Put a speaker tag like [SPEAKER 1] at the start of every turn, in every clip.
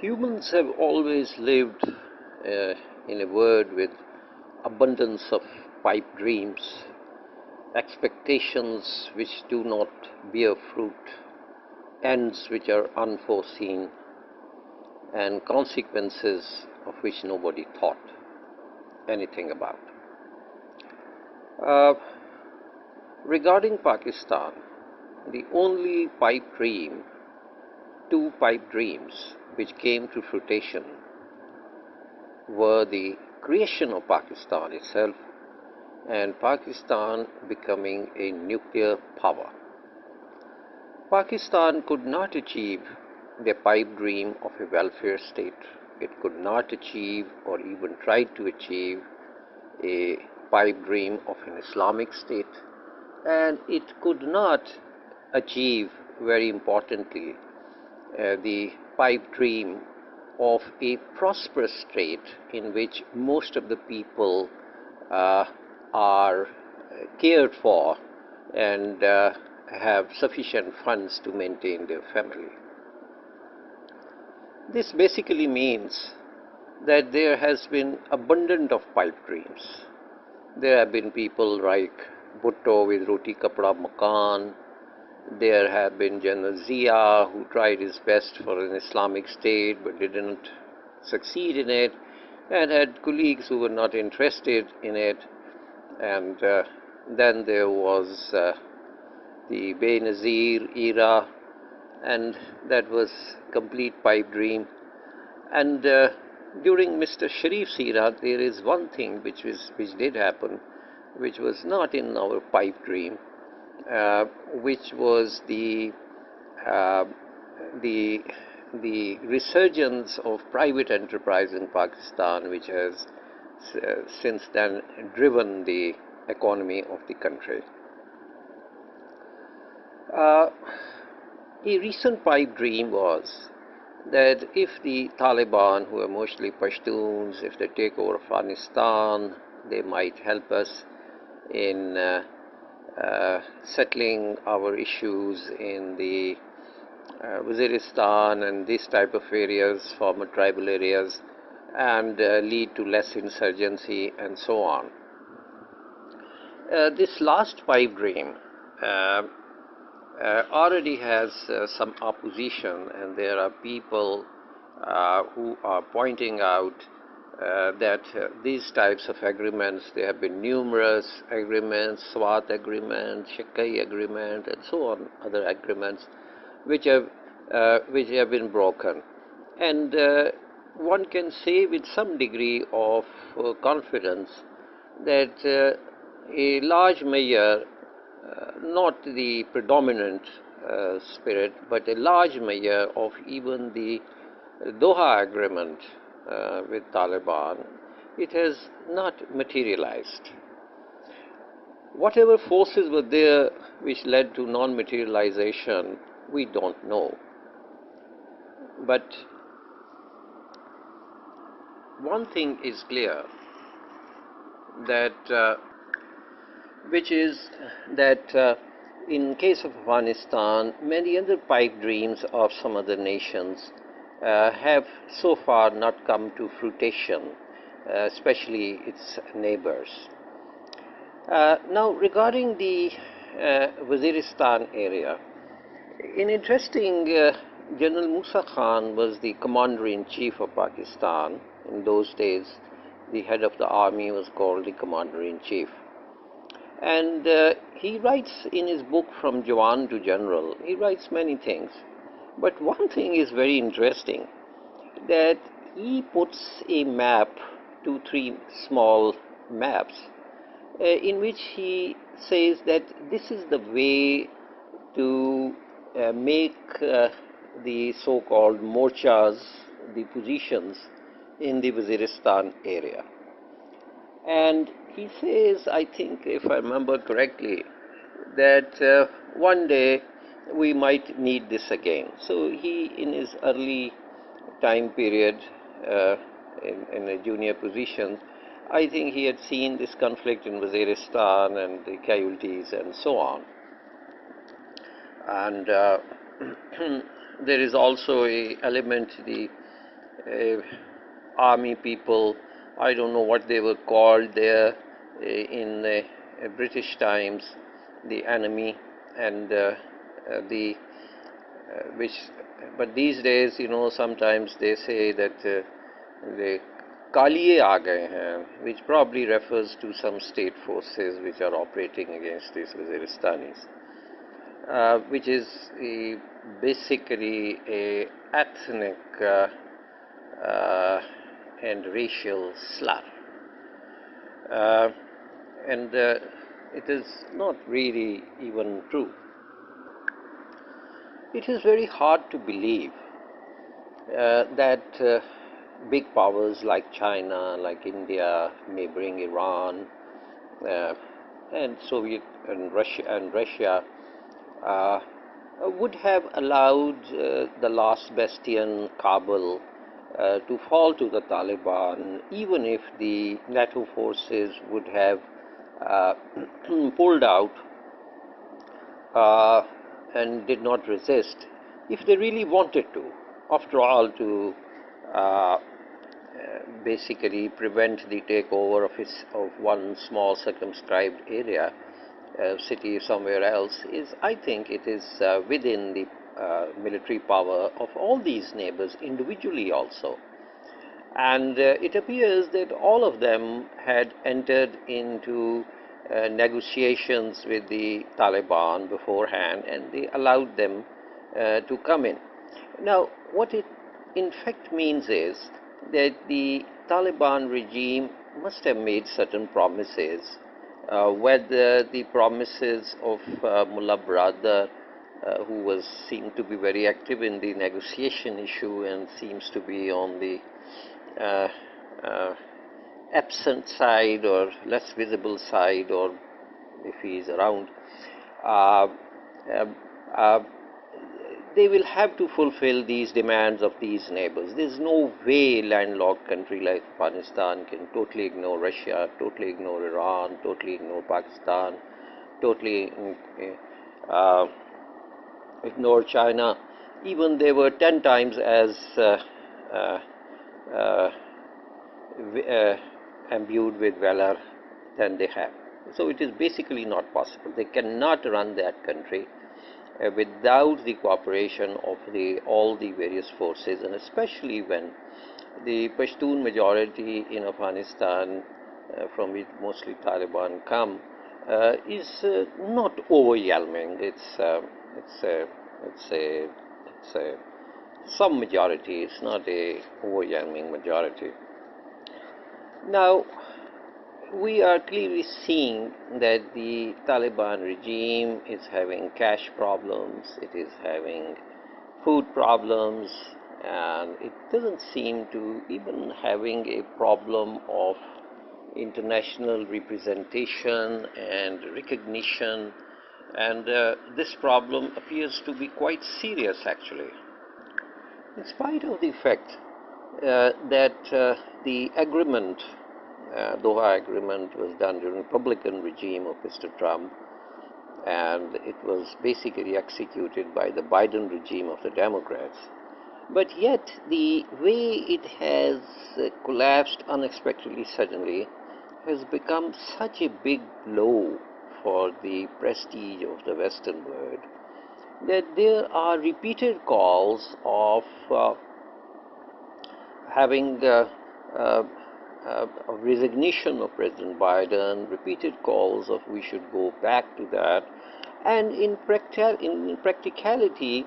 [SPEAKER 1] Humans have always lived in a world with abundance of pipe dreams, expectations which do not bear fruit, ends which are unforeseen, and consequences of which nobody thought anything about. Uh, Regarding Pakistan, the only two pipe dreams which came to fruition were the creation of Pakistan itself and Pakistan becoming a nuclear power. Pakistan could not achieve the pipe dream of a welfare state. It could not achieve or even try to achieve a pipe dream of an Islamic state, and it could not achieve, very importantly, the pipe dream of a prosperous state in which most of the people are cared for and have sufficient funds to maintain their family. This basically means that there has been abundance of pipe dreams. There have been people like Bhutto with Roti Kapda Makan. There have been General Zia, who tried his best for an Islamic state but didn't succeed in it, and had colleagues who were not interested in it. And then there was the Benazir era, and that was complete pipe dream. And during Mr. Sharif's era, there is one thing which did happen, which was not in our pipe dream, which was the resurgence of private enterprise in Pakistan, which has since then driven the economy of the country. A recent pipe dream was that if the Taliban, who are mostly Pashtuns, if they take over Afghanistan, they might help us in settling our issues in the Waziristan and these type of areas, former tribal areas, and lead to less insurgency and so on. This last pipe dream already has some opposition, and there are people who are pointing out that these types of agreements, there have been numerous agreements, SWAT agreement, Shakai agreement, and so on, other agreements which have been broken. And one can say with some degree of confidence that a large measure, not the predominant spirit, but a large measure of even the Doha agreement with Taliban, it has not materialized. Whatever forces were there which led to non-materialization, we don't know. But one thing is clear, that which is that in case of Afghanistan, many other pipe dreams of some other nations have so far not come to fruition, especially its neighbours. Now, regarding the Waziristan area, in interesting, General Musa Khan was the commander-in-chief of Pakistan. In those days, the head of the army was called the commander-in-chief. And he writes in his book From Jawan to General, he writes many things. But one thing is very interesting, that he puts a map, 2-3 small maps, in which he says that this is the way to make the so-called morchas, the positions in the Waziristan area. And he says, I think, if I remember correctly, that one day we might need this again. So he, in his early time period, in a junior position, I think he had seen this conflict in Waziristan and the casualties and so on. And there is also an element, the uh, army people. I don't know what they were called there in British times, the enemy, and the which. But these days, sometimes they say that the कालिए आ गए हैं, which probably refers to some state forces which are operating against these Waziristanis, which is basically a ethnic and racial slur. Uh, and it is not really even true. It is very hard to believe that big powers like China, like India, neighboring Iran, uh, and Soviet and Russia uh, would have allowed the last bastion, Kabul, to fall to the Taliban, even if the NATO forces would have uh, pulled out uh, and did not resist, if they really wanted to. After all, to basically prevent the takeover of one small circumscribed area, city somewhere else, I think it is within the military power of all these neighbors individually also. And it appears that all of them had entered into negotiations with the Taliban beforehand, and they allowed them to come in. Now, what it in fact means is that the Taliban regime must have made certain promises, whether the promises of Mullah Brother, who was seen to be very active in the negotiation issue and seems to be on the uh, uh, absent side or less visible side, or if he is around, uh, uh, uh, they will have to fulfill these demands of these neighbors. There's no way landlocked country like Afghanistan can totally ignore Russia, totally ignore Iran, totally ignore Pakistan, totally uh, ignore China. Even they were 10 times as uh, uh, imbued with valor than they have. So it is basically not possible. They cannot run that country without the cooperation of all the various forces, and especially when the Pashtun majority in Afghanistan, from which mostly Taliban come, is not overwhelming. It's a some majority. It's not a overwhelming majority. Now, we are clearly seeing that the Taliban regime is having cash problems, it is having food problems, and it doesn't seem to even having a problem of international representation and recognition, and this problem appears to be quite serious actually. In spite of the fact that the agreement, Doha Agreement, was done during the Republican regime of Mr. Trump, and it was basically executed by the Biden regime of the Democrats. But yet, the way it has collapsed unexpectedly suddenly has become such a big blow for the prestige of the Western world that there are repeated calls of having a resignation of President Biden, repeated calls of we should go back to that, and in practicality,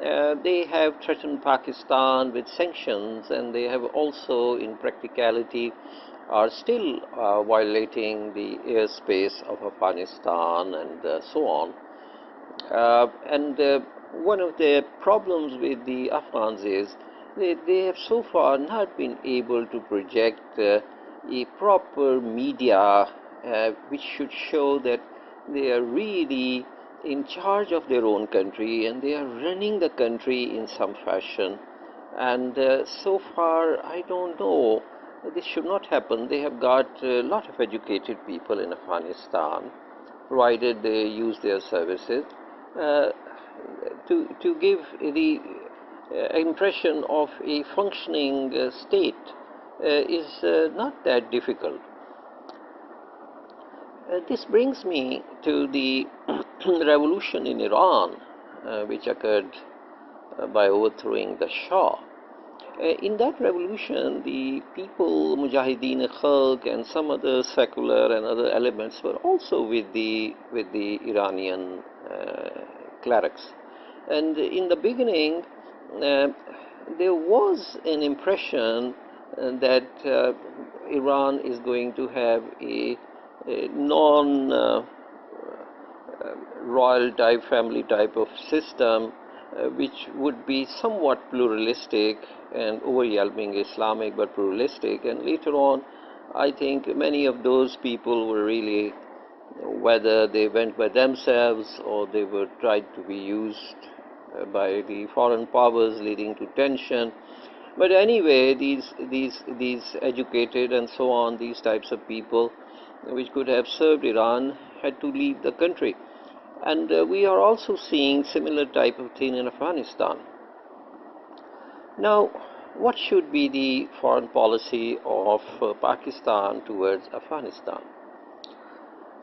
[SPEAKER 1] they have threatened Pakistan with sanctions, and they have also, in practicality, are still violating the airspace of Afghanistan and so on. And one of the problems with the Afghans is they have so far not been able to project a proper media which should show that they are really in charge of their own country and they are running the country in some fashion. And so far, I don't know. This should not happen. They have got a lot of educated people in Afghanistan, provided they use their services. Uh, to give the impression of a functioning state is not that difficult. This brings me to the revolution in Iran, which occurred by overthrowing the Shah. In that revolution, the people, Mujahideen Khalq, and some other secular and other elements were also with the Iranian clerics. And in the beginning, there was an impression that Iran is going to have a non-royal type, family type of system, which would be somewhat pluralistic and overwhelming Islamic, but pluralistic. And later on, I think many of those people were really, whether they went by themselves or they were tried to be used by the foreign powers, leading to tension. But anyway, these educated and so on, these types of people, which could have served Iran, had to leave the country. And we are also seeing similar type of thing in Afghanistan. Now, what should be the foreign policy of Pakistan towards Afghanistan?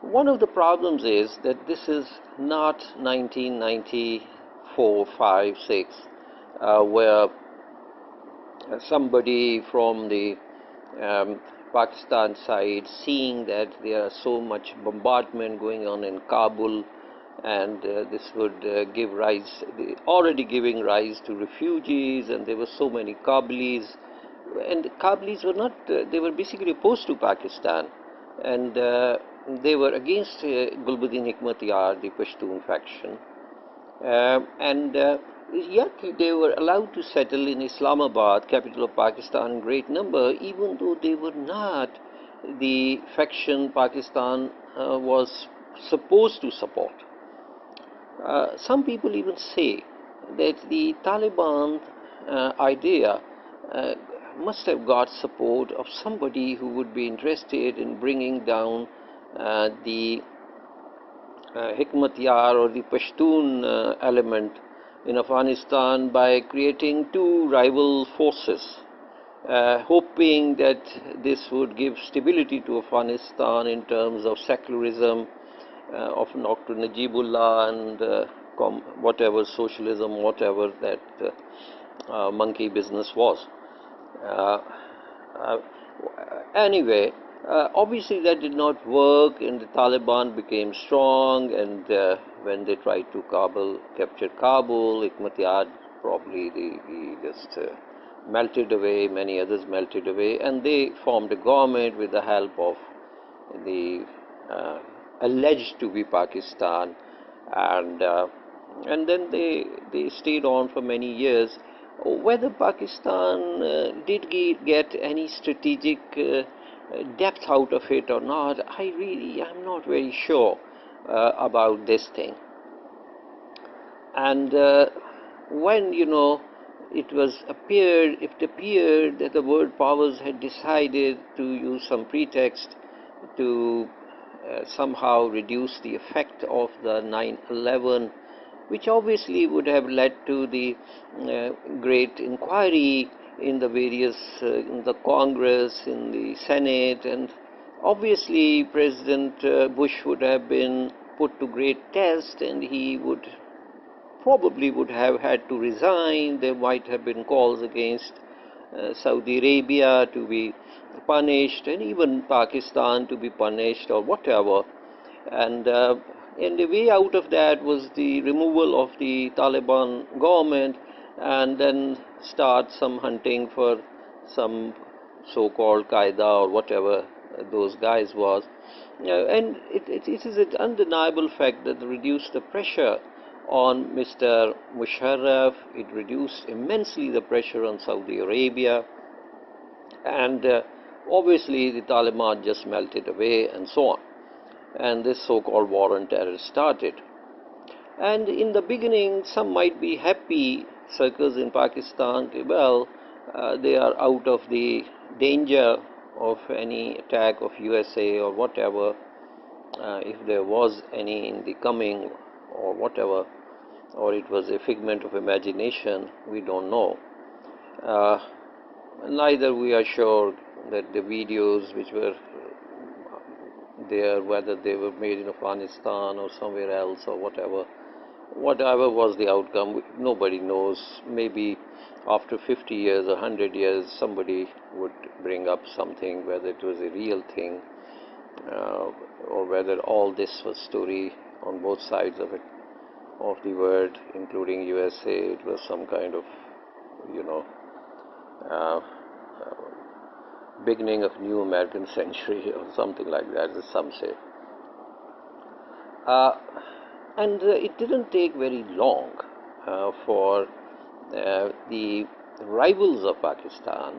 [SPEAKER 1] One of the problems is that this is not 1994, 5, 6, where somebody from the Pakistan side, seeing that there is so much bombardment going on in Kabul, and this would give rise, already giving rise to refugees, and there were so many Kabilis, and the Kabilis were not, they were basically opposed to Pakistan, and they were against Gulbuddin Hikmatyar, the Pashtun faction, and yet they were allowed to settle in Islamabad, capital of Pakistan, in great number, even though they were not the faction Pakistan was supposed to support. Some people even say that the Taliban idea must have got support of somebody who would be interested in bringing down the Hikmatyar or the Pashtun element in Afghanistan by creating two rival forces, hoping that this would give stability to Afghanistan in terms of secularism, of Dr. Najibullah and whatever socialism, whatever that monkey business was. Anyway, obviously that did not work, and the Taliban became strong, and when they tried to capture Kabul, Hikmatyar probably he just melted away, many others melted away, and they formed a government with the help of the alleged to be Pakistan, and then they stayed on for many years. Whether Pakistan did get any strategic depth out of it or not, I'm not very sure about this thing. And when it appeared that the world powers had decided to use some pretext to somehow reduce the effect of the 9/11, which obviously would have led to the great inquiry in the various, in the Congress, in the Senate, and obviously President Bush would have been put to great test, and he would have had to resign. There might have been calls against Saudi Arabia to be punished, and even Pakistan to be punished or whatever. And the way out of that was the removal of the Taliban government, and then start some hunting for some so-called Qaeda or whatever those guys was. And it is an undeniable fact that reduced the pressure on Mr. Musharraf, it reduced immensely the pressure on Saudi Arabia, and obviously the Taliban just melted away and so on. And this so-called war on terror started. And in the beginning, some might be happy, circles in Pakistan, well, they are out of the danger of any attack of USA or whatever, if there was any in the coming or whatever. or it was a figment of imagination, we don't know. Uh, Neither we are sure that the videos which were there, whether they were made in Afghanistan or somewhere else or whatever was the outcome, nobody knows. Maybe after 50 years or 100 years, somebody would bring up something, whether it was a real thing uh, or whether all this was story on both sides of it, of the world, including USA. It was some kind of, you know, uh, beginning of new American century or something like that, as some say. Uh, and it didn't take very long for the rivals of Pakistan,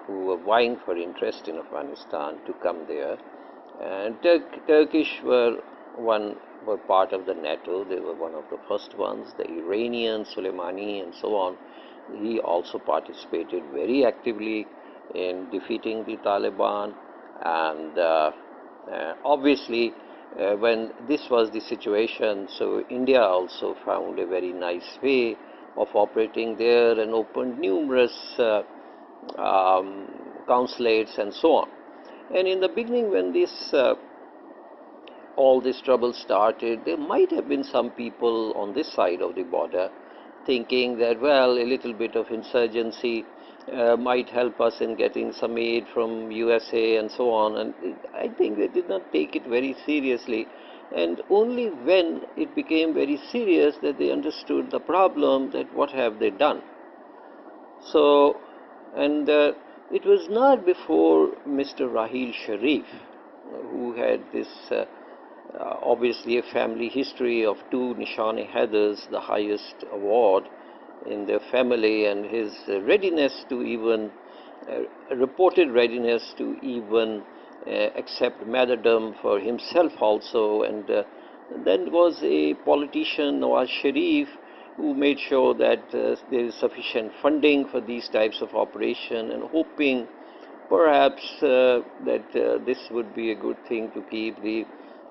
[SPEAKER 1] who were vying for interest in Afghanistan, to come there. And Turkish were part of the NATO. They were one of the first ones. The Iranian, Soleimani, and so on. He also participated very actively in defeating the Taliban. And obviously, when this was the situation, so India also found a very nice way of operating there and opened numerous consulates and so on. And in the beginning, when all this trouble started, there might have been some people on this side of the border thinking that, well, a little bit of insurgency might help us in getting some aid from USA and so on. And I think they did not take it very seriously. And only when it became very serious that they understood the problem, that what have they done. So, and it was not before Mr. Rahil Sharif, who had this obviously a family history of 2 Nishane-Haidars, the highest award in their family, and his readiness to even, reported readiness to even accept martyrdom for himself also. And then was a politician, Nawaz Sharif, who made sure that there is sufficient funding for these types of operation, and hoping perhaps that this would be a good thing to keep the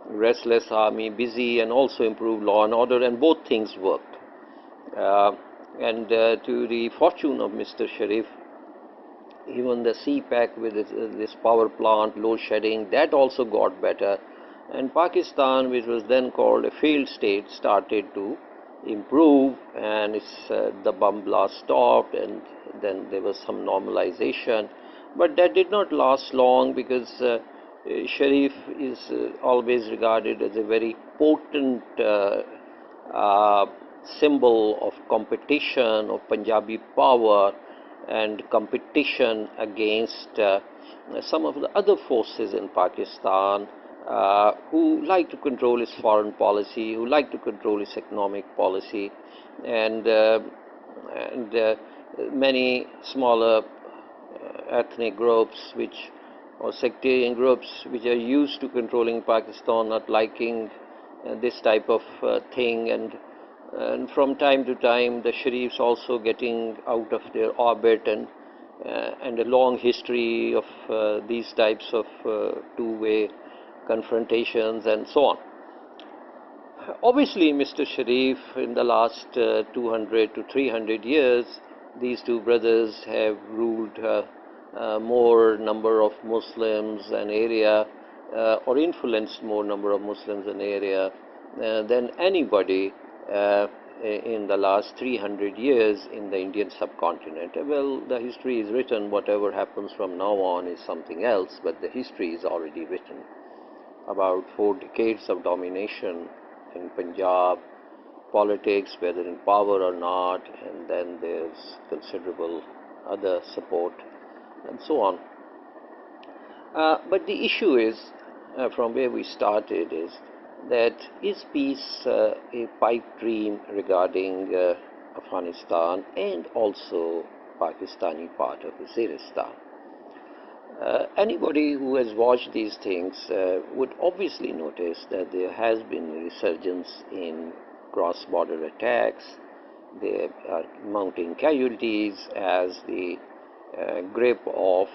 [SPEAKER 1] restless army busy and also improve law and order, and both things worked. And to the fortune of Mr. Sharif, even the CPAC with this power plant, load shedding, that also got better. And Pakistan, which was then called a failed state, started to improve, and the bomb blast stopped, and then there was some normalization. But that did not last long, because Sharif is always regarded as a very potent symbol of competition, of Punjabi power, and competition against some of the other forces in Pakistan who like to control its foreign policy, who like to control its economic policy, and many smaller ethnic groups or sectarian groups which are used to controlling Pakistan, not liking this type of thing, and from time to time the Sharifs also getting out of their orbit, and a long history of these types of two-way confrontations and so on. Obviously, Mr. Sharif, in the last 200 to 300 years, these two brothers have ruled more number of Muslims and area, or influenced more number of Muslims in area than anybody in the last 300 years in the Indian subcontinent. Well, the history is written. Whatever happens from now on is something else, but the history is already written. About 4 decades of domination in Punjab, politics, whether in power or not, and then there's considerable other support, and so on. But the issue is, from where we started, is that is peace a pipe dream regarding Afghanistan and also Pakistani part of Waziristan? Anybody who has watched these things would obviously notice that there has been a resurgence in cross-border attacks. There are mounting casualties as the grip of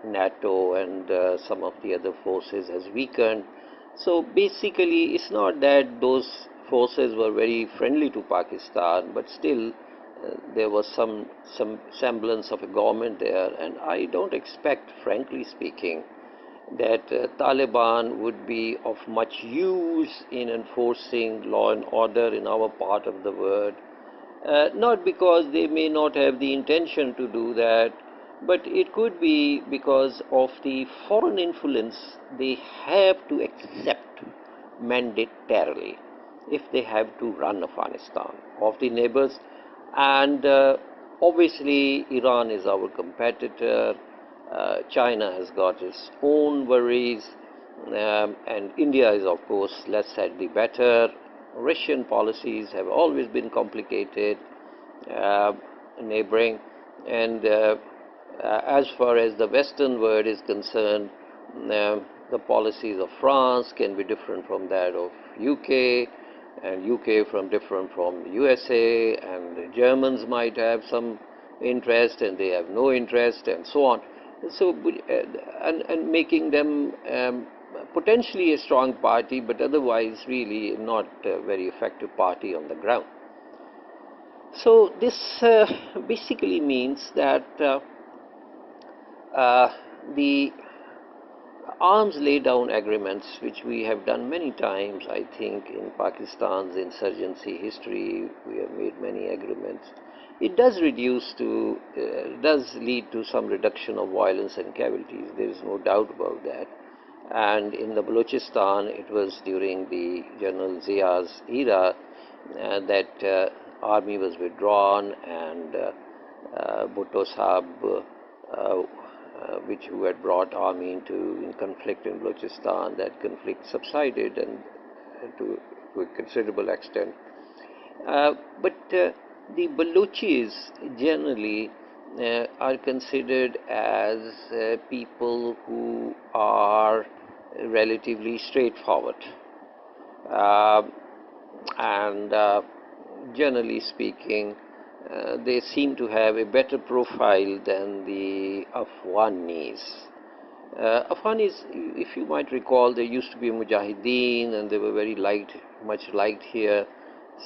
[SPEAKER 1] NATO and some of the other forces has weakened. So basically, it's not that those forces were very friendly to Pakistan, but still there was some semblance of a government there, and I don't expect, frankly speaking, that Taliban would be of much use in enforcing law and order in our part of the world. Not because they may not have the intention to do that, but it could be because of the foreign influence they have to accept mandatorily if they have to run Afghanistan, of the neighbors. And obviously, Iran is our competitor. China has got its own worries, and India is, of course, less said the better. Russian policies have always been complicated, uh, neighboring, and as far as the Western world is concerned, the policies of France can be different from that of UK, and UK from different from USA, and the Germans might have some interest and they have no interest, and so on. So, and making them potentially a strong party, but otherwise really not a very effective party on the ground. So this basically means that the arms laydown agreements, which we have done many times, I think, in Pakistan's insurgency history, we have made many agreements. It does does lead to some reduction of violence and casualties. There is no doubt about that. And in the Balochistan, it was during the General Zia's era that army was withdrawn, and Bhutto Sahib, who had brought army in conflict in Balochistan, that conflict subsided and to a considerable extent. But the Balochis generally are considered as people who are relatively straightforward, and generally speaking, they seem to have a better profile than the Afghanis. Afghanis, if you might recall, there used to be Mujahideen, and they were very much liked here.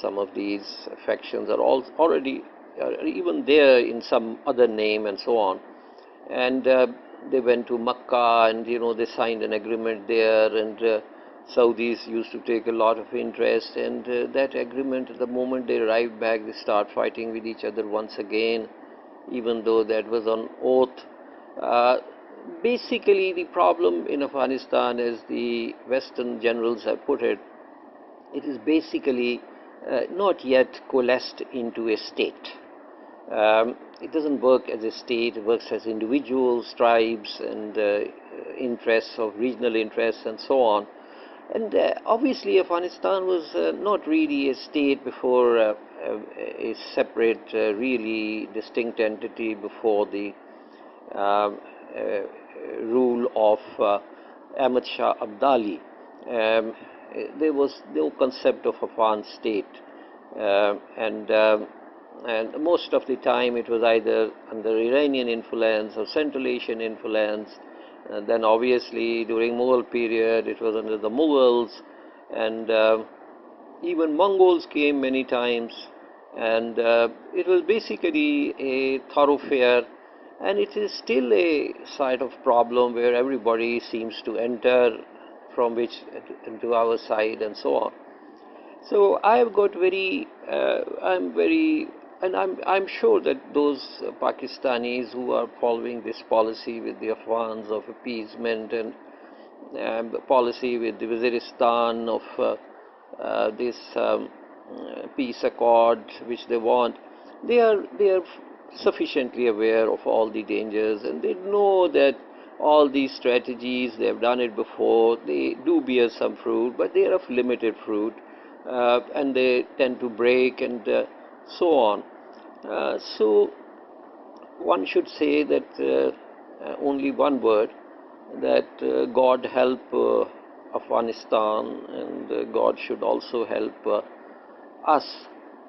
[SPEAKER 1] Some of these factions are already even there in some other name and so on. And they went to Makkah, and they signed an agreement there, and Saudis used to take a lot of interest. And that agreement, the moment they arrived back, they start fighting with each other once again, even though that was on oath. Basically, the problem in Afghanistan, as the Western generals have put it, it is basically not yet coalesced into a state. It doesn't work as a state, it works as individuals, tribes, and regional interests, and so on. And obviously, Afghanistan was not really a state before a separate, really distinct entity before the rule of Ahmad Shah Abdali. There was no concept of Afghan state, and most of the time it was either under Iranian influence or Central Asian influence. Then obviously during Mughal period it was under the Mughals, and even Mongols came many times, and it was basically a thoroughfare, and it is still a side of problem where everybody seems to enter from which into our side, and so on. So I have got I'm sure that those Pakistanis who are following this policy with the Afghans of appeasement, and policy with the Waziristan of this peace accord which they want, they are sufficiently aware of all the dangers, and they know that all these strategies, they have done it before, they do bear some fruit, but they are of limited fruit, and they tend to break, and so on. So one should say that only one word, that God help Afghanistan, and God should also help us,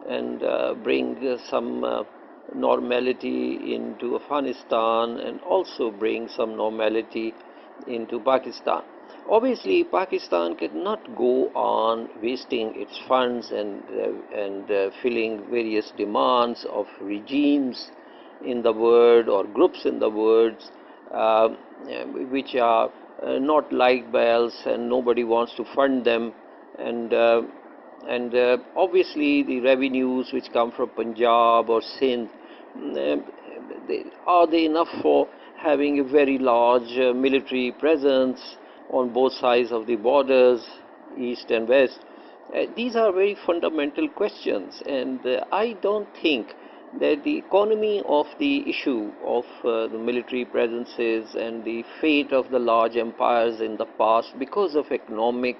[SPEAKER 1] and bring some normality into Afghanistan, and also bring some normality into Pakistan. Obviously, Pakistan cannot go on wasting its funds and filling various demands of regimes in the world or groups in the world uh, which are not liked by us and nobody wants to fund them. And obviously the revenues which come from Punjab or Sindh, are they enough for having a very large military presence on both sides of the borders, east and west? These are very fundamental questions, and I don't think that the economy of the issue of the military presences and the fate of the large empires in the past because of economic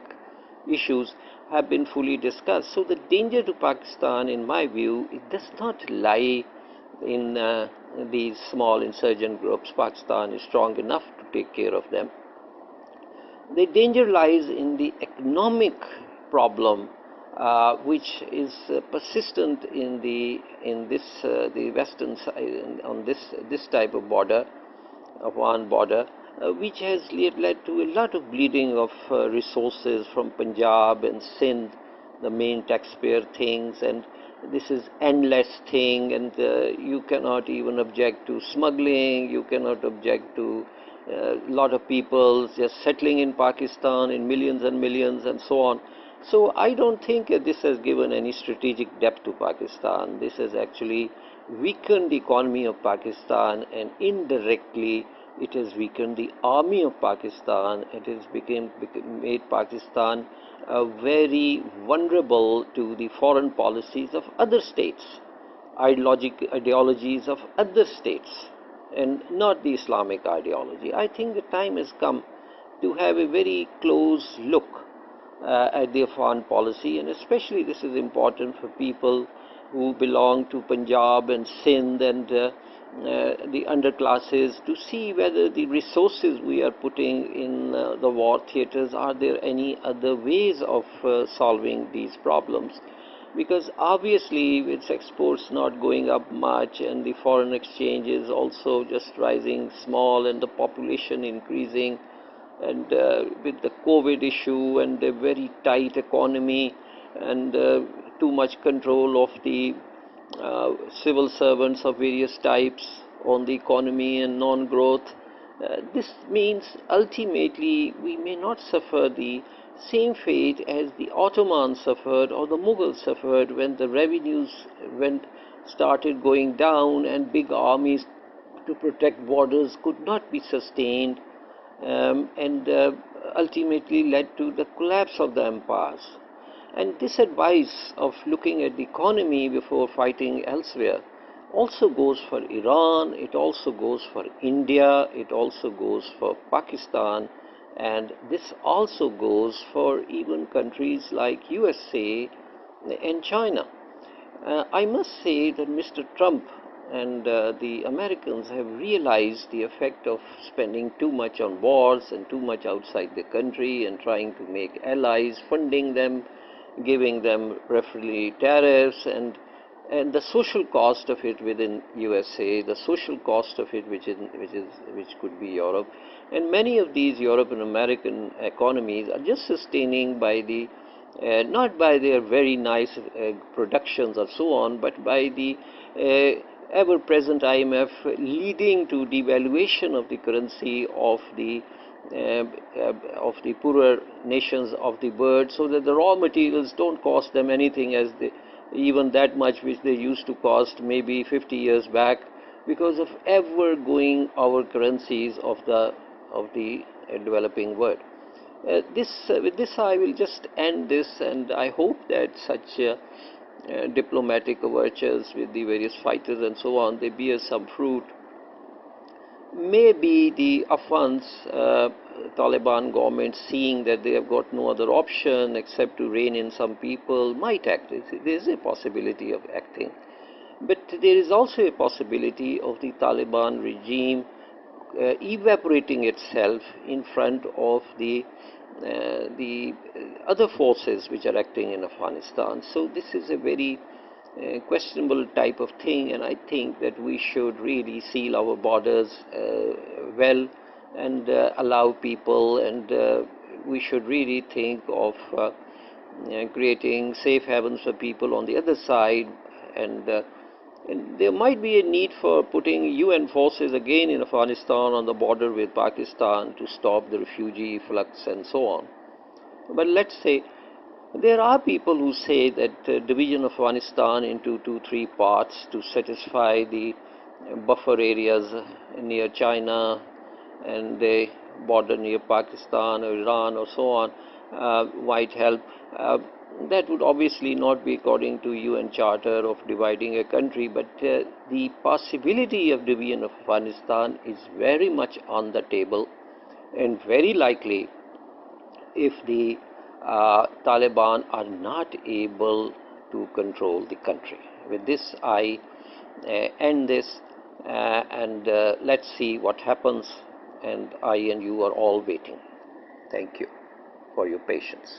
[SPEAKER 1] issues have been fully discussed. So the danger to Pakistan, in my view, it does not lie in these small insurgent groups. Pakistan is strong enough to take care of them. The danger lies in the economic problem, which is persistent in the western side on this type of border, Afghan border, which has led to a lot of bleeding of resources from Punjab and Sindh, the main taxpayer things, and this is endless thing, and you cannot even object to smuggling, you cannot object to a lot of people just settling in Pakistan in millions and millions and so on. So I don't think this has given any strategic depth to Pakistan. This has actually weakened the economy of Pakistan, and indirectly it has weakened the army of Pakistan. It has made Pakistan very vulnerable to the foreign policies of other states, ideologies of other states, and not the Islamic ideology. I think the time has come to have a very close look at their foreign policy, and especially this is important for people who belong to Punjab and Sindh and the underclasses, to see whether the resources we are putting in the war theatres, are there any other ways of solving these problems. Because obviously with exports not going up much and the foreign exchange is also just rising small and the population increasing, and with the COVID issue and a very tight economy and too much control of the civil servants of various types on the economy and non-growth, this means ultimately we may not suffer the same fate as the Ottomans suffered or the Mughals suffered, when the revenues started going down and big armies to protect borders could not be sustained, and ultimately led to the collapse of the empires. And this advice of looking at the economy before fighting elsewhere also goes for Iran, it also goes for India, it also goes for Pakistan, and this also goes for even countries like USA and China. I must say that Mr. Trump and the Americans have realized the effect of spending too much on wars and too much outside the country and trying to make allies, funding them, giving them referendary tariffs, and the social cost of it within USA, the social cost of it which could be Europe, and many of these Europe and American economies are just sustaining by the not by their very nice productions or so on, but by the ever-present IMF leading to devaluation of the currency of the poorer nations of the world, so that the raw materials don't cost them anything as even that much which they used to cost maybe 50 years back, because of ever going our currencies of the developing world. With this I will just end this, and I hope that such diplomatic overtures with the various fighters and so on, they bear some fruit. Maybe the Afghans, Taliban government, seeing that they have got no other option except to rein in some people, might act. There is a possibility of acting. But there is also a possibility of the Taliban regime evaporating itself in front of the other forces which are acting in Afghanistan. So this is a very questionable type of thing, and I think that we should really seal our borders well and allow people and we should really think of creating safe havens for people on the other side, and there might be a need for putting UN forces again in Afghanistan on the border with Pakistan to stop the refugee flux and so on. But let's say there are people who say that division of Afghanistan into 2-3 parts to satisfy the buffer areas near China and the border near Pakistan or Iran or so on might help. That would obviously not be according to UN Charter of dividing a country, but the possibility of division of Afghanistan is very much on the table, and very likely if the Taliban are not able to control the country. With this, I end this, and let's see what happens. And I and you are all waiting. Thank you for your patience.